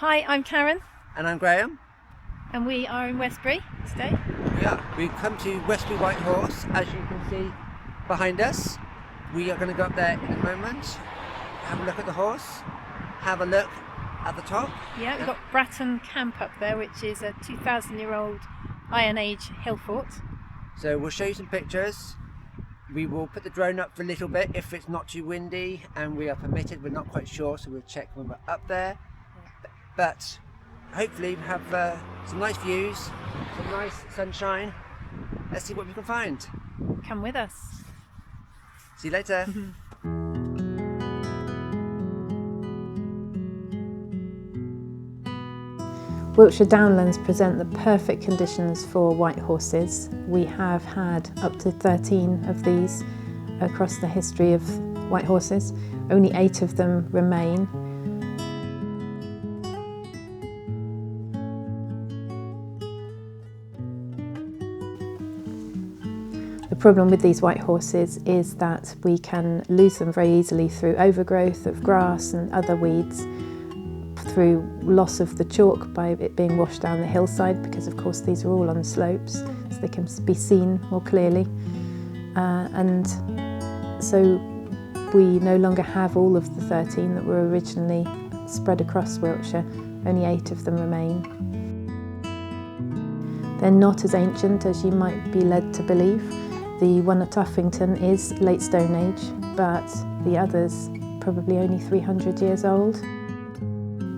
Hi, I'm Karen. And I'm Graham. And we are in Westbury today. We've come to Westbury White Horse, as you can see behind us. We are going to go up there in a moment, have a look at the horse, have a look at the top. Yeah, we've got Bratton Camp up there, which is a 2,000-year-old Iron Age hill fort. So we'll show you some pictures. We will put the drone up for a little bit if it's not too windy and we are permitted. We're not quite sure, so we'll check when we're up there. But hopefully we have some nice views, some nice sunshine. Let's see what we can find. Come with us. See you later. Wiltshire downlands present the perfect conditions for white horses. We have had up to 13 of these across the history of white horses. Only 8 of them remain. The problem with these white horses is that we can lose them very easily through overgrowth of grass and other weeds, through loss of the chalk by it being washed down the hillside, because of course these are all on slopes, so they can be seen more clearly. And so we no longer have all of the 13 that were originally spread across Wiltshire. Only 8 of them remain. They're not as ancient as you might be led to believe. The one at Uffington is late Stone Age, but the others probably only 300 years old.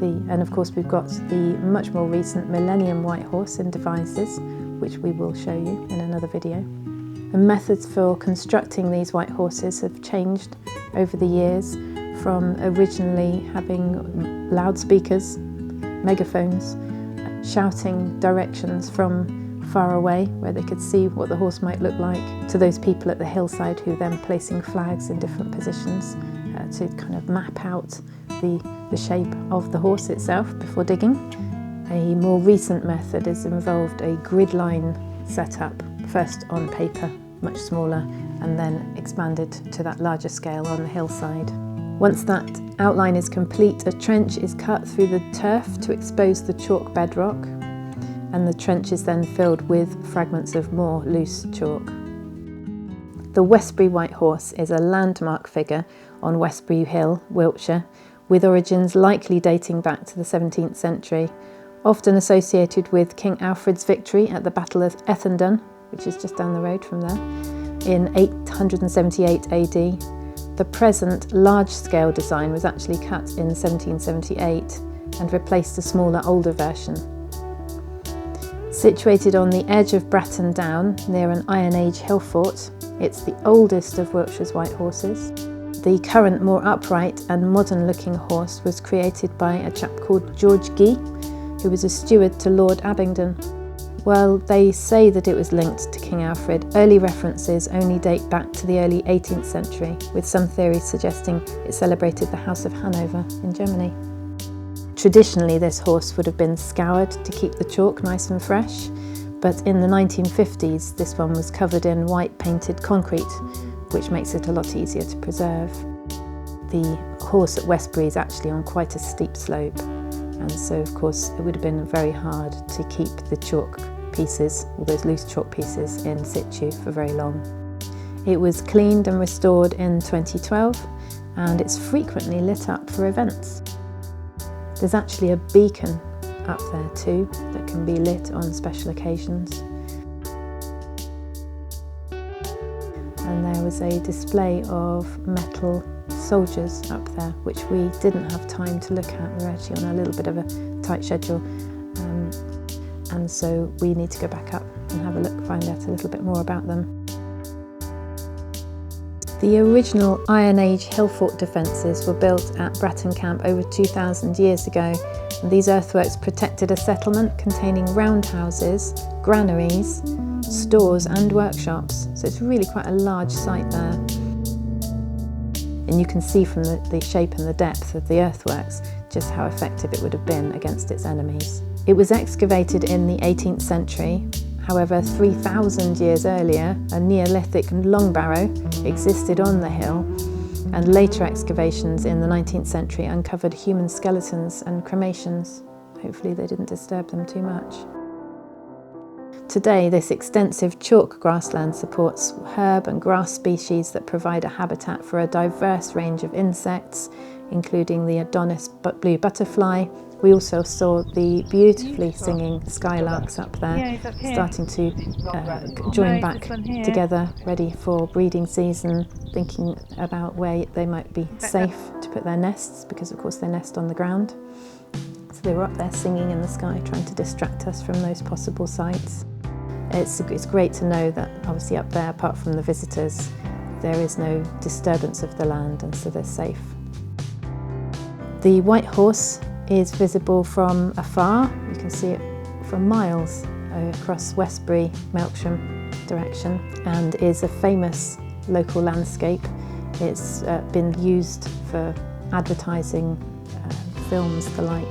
And of course we've got the much more recent Millennium White Horse in Devizes, which we will show you in another video. The methods for constructing these white horses have changed over the years, from originally having loudspeakers, megaphones, shouting directions from far away where they could see what the horse might look like, to those people at the hillside who then placing flags in different positions to kind of map out the shape of the horse itself before digging. A more recent method has involved a grid line setup, first on paper, much smaller, and then expanded to that larger scale on the hillside. Once that outline is complete, a trench is cut through the turf to expose the chalk bedrock, and the trench is then filled with fragments of more loose chalk. The Westbury White Horse is a landmark figure on Westbury Hill, Wiltshire, with origins likely dating back to the 17th century, often associated with King Alfred's victory at the Battle of Ethandun, which is just down the road from there, in 878 AD. The present large-scale design was actually cut in 1778 and replaced a smaller, older version. Situated on the edge of Bratton Down, near an Iron Age hill fort, it's the oldest of Wiltshire's white horses. The current, more upright and modern-looking horse was created by a chap called George Guy, who was a steward to Lord Abingdon. While they say that it was linked to King Alfred, early references only date back to the early 18th century, with some theories suggesting it celebrated the House of Hanover in Germany. Traditionally, this horse would have been scoured to keep the chalk nice and fresh, but in the 1950s this one was covered in white painted concrete, which makes it a lot easier to preserve. The horse at Westbury is actually on quite a steep slope, and so of course it would have been very hard to keep the chalk pieces, all those loose chalk pieces, in situ for very long. It was cleaned and restored in 2012, and it's frequently lit up for events. There's actually a beacon up there too that can be lit on special occasions. And there was a display of metal soldiers up there, which we didn't have time to look at. We were actually on a little bit of a tight schedule, and so we need to go back up and have a look, find out a little bit more about them. The original Iron Age hill fort defences were built at Bratton Camp over 2,000 years ago, and these earthworks protected a settlement containing roundhouses, granaries, stores and workshops, so it's really quite a large site there. And you can see from the shape and the depth of the earthworks just how effective it would have been against its enemies. It was excavated in the 18th century. However, 3,000 years earlier, a Neolithic long barrow existed on the hill, and later excavations in the 19th century uncovered human skeletons and cremations. hopefully they didn't disturb them too much. Today, this extensive chalk grassland supports herb and grass species that provide a habitat for a diverse range of insects, including the Adonis blue butterfly. We also saw the beautifully singing skylarks up there, starting to join back together, ready for breeding season, thinking about where they might be safe to put their nests, because of course they nest on the ground. So they were up there singing in the sky, trying to distract us from those possible sights. It's great to know that obviously up there, apart from the visitors, there is no disturbance of the land, and so they're safe. The White Horse is visible from afar. You can see it from miles across Westbury, Miltshire direction, and is a famous local landscape. It's been used for advertising, films, the like.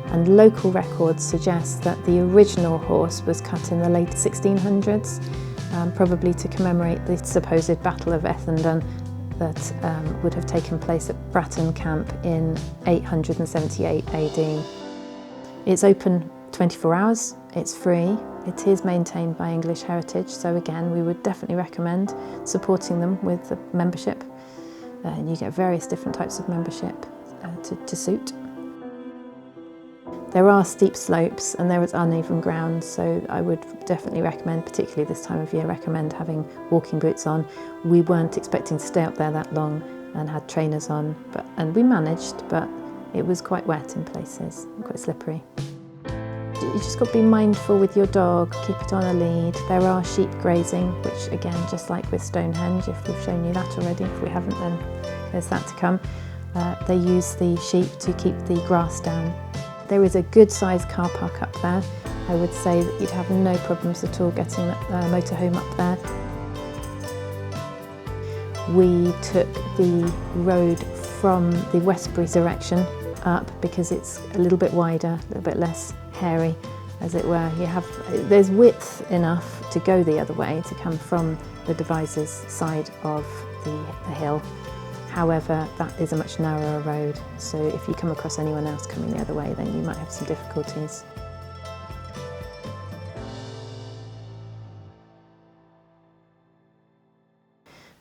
And local records suggest that the original horse was cut in the late 1600s, probably to commemorate the supposed Battle of Ethandun that would have taken place at Bratton Camp in 878 AD. It's open 24 hours, it's free, it is maintained by English Heritage, so again we would definitely recommend supporting them with a membership. And you get various different types of membership to suit. There are steep slopes and there is uneven ground, so I would definitely recommend, particularly this time of year, recommend having walking boots on. We weren't expecting to stay up there that long and had trainers on, and we managed, but it was quite wet in places, quite slippery. You just got to be mindful with your dog, keep it on a lead. There are sheep grazing, which again, just like with Stonehenge, if we've shown you that already, if we haven't then there's that to come. They use the sheep to keep the grass down. There is a good sized car park up there. I would say that you'd have no problems at all getting a motorhome up there. We took the road from the Westbury direction up because it's a little bit wider, a little bit less hairy, as it were. There's width enough to go the other way, to come from the Devizes side of the hill. However, that is a much narrower road, so if you come across anyone else coming the other way, then you might have some difficulties.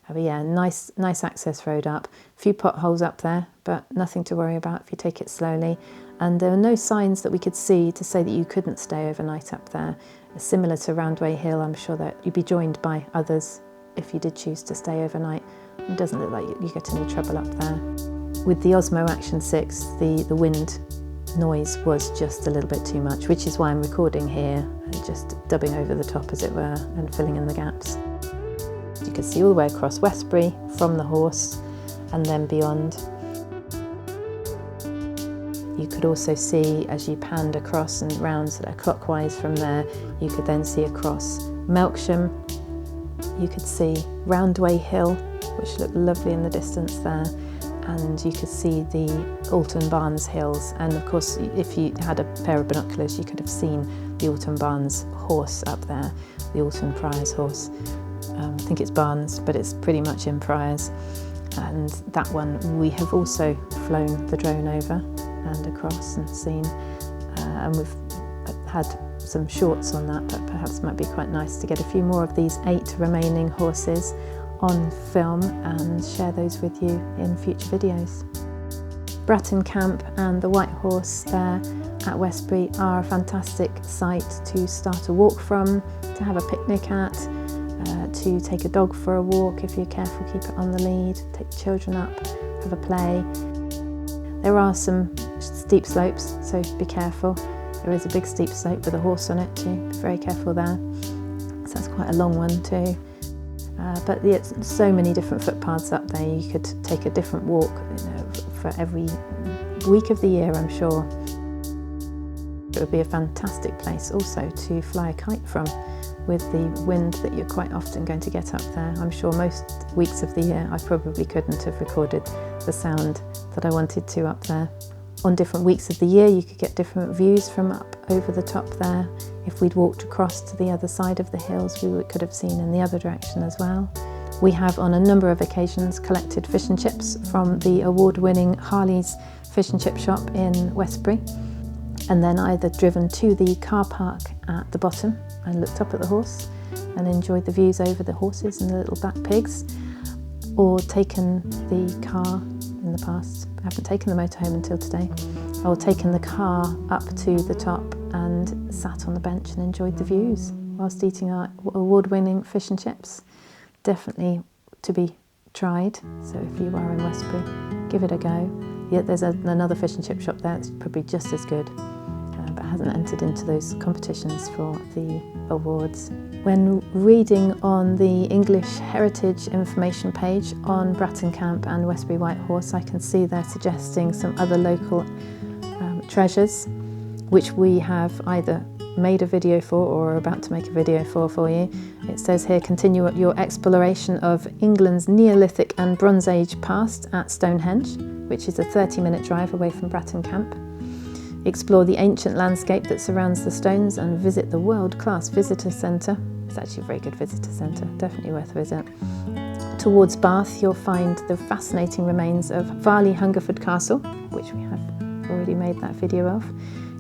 But yeah, nice access road up. A few potholes up there, but nothing to worry about if you take it slowly. And there are no signs that we could see to say that you couldn't stay overnight up there. Similar to Roundway Hill, I'm sure that you'd be joined by others if you did choose to stay overnight. It doesn't look like you get any trouble up there. With the Osmo Action 6, the wind noise was just a little bit too much, which is why I'm recording here, just dubbing over the top as it were, and filling in the gaps. You can see all the way across Westbury from the horse and then beyond. You could also see, as you panned across and round sort of clockwise from there, you could then see across Miltshire. You could see Roundway Hill, which looked lovely in the distance there, and you could see the Alton Barnes Hills, and of course if you had a pair of binoculars you could have seen the Alton Barnes horse up there, the Alton Priors horse. I think it's Barnes, but it's pretty much in Priors, and that one we have also flown the drone over and across and seen, and we've had some shorts on that, but perhaps it might be quite nice to get a few more of these 8 remaining horses on film and share those with you in future videos. Bratton Camp and the White Horse there at Westbury are a fantastic site to start a walk from, to have a picnic at, to take a dog for a walk if you're careful, keep it on the lead, take the children up, have a play. There are some steep slopes, so be careful. There is a big steep slope with a horse on it too, be very careful there. So that's quite a long one too. But it's so many different footpaths up there, you could take a different walk for every week of the year, I'm sure. It would be a fantastic place also to fly a kite from, with the wind that you're quite often going to get up there. I'm sure most weeks of the year I probably couldn't have recorded the sound that I wanted to up there. On different weeks of the year you could get different views from up over the top there. If we'd walked across to the other side of the hills we could have seen in the other direction as well. We have on a number of occasions collected fish and chips from the award-winning Harley's Fish and Chip shop in Westbury. and then either driven to the car park at the bottom and looked up at the horse and enjoyed the views over the horses and the little black pigs, or taken the car in the past. I haven't taken the motorhome until today. Or taken the car up to the top and sat on the bench and enjoyed the views whilst eating our award-winning fish and chips. Definitely to be tried. So if you are in Westbury, give it a go. Yeah, there's another fish and chip shop there that's probably just as good, but hasn't entered into those competitions for the awards. When reading on the English Heritage information page on Bratton Camp and Westbury White Horse, I can see they're suggesting some other local treasures, which we have either made a video for or are about to make a video for you. It says here, continue your exploration of England's Neolithic and Bronze Age past at Stonehenge, which is a 30-minute drive away from Bratton Camp. Explore the ancient landscape that surrounds the stones and visit the world-class visitor centre. It's actually a very good visitor centre, definitely worth a visit. Towards Bath, you'll find the fascinating remains of Varley Hungerford Castle, which we have already made that video of.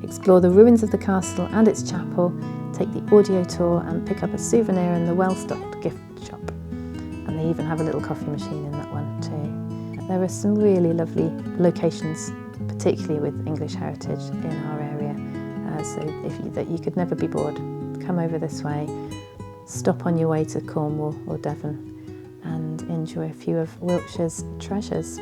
Explore the ruins of the castle and its chapel, take the audio tour and pick up a souvenir in the well-stocked gift shop. And they even have a little coffee machine in that one too. There are some really lovely locations, particularly with English heritage in our area, so you could never be bored. Come over this way, stop on your way to Cornwall or Devon and enjoy a few of Wiltshire's treasures.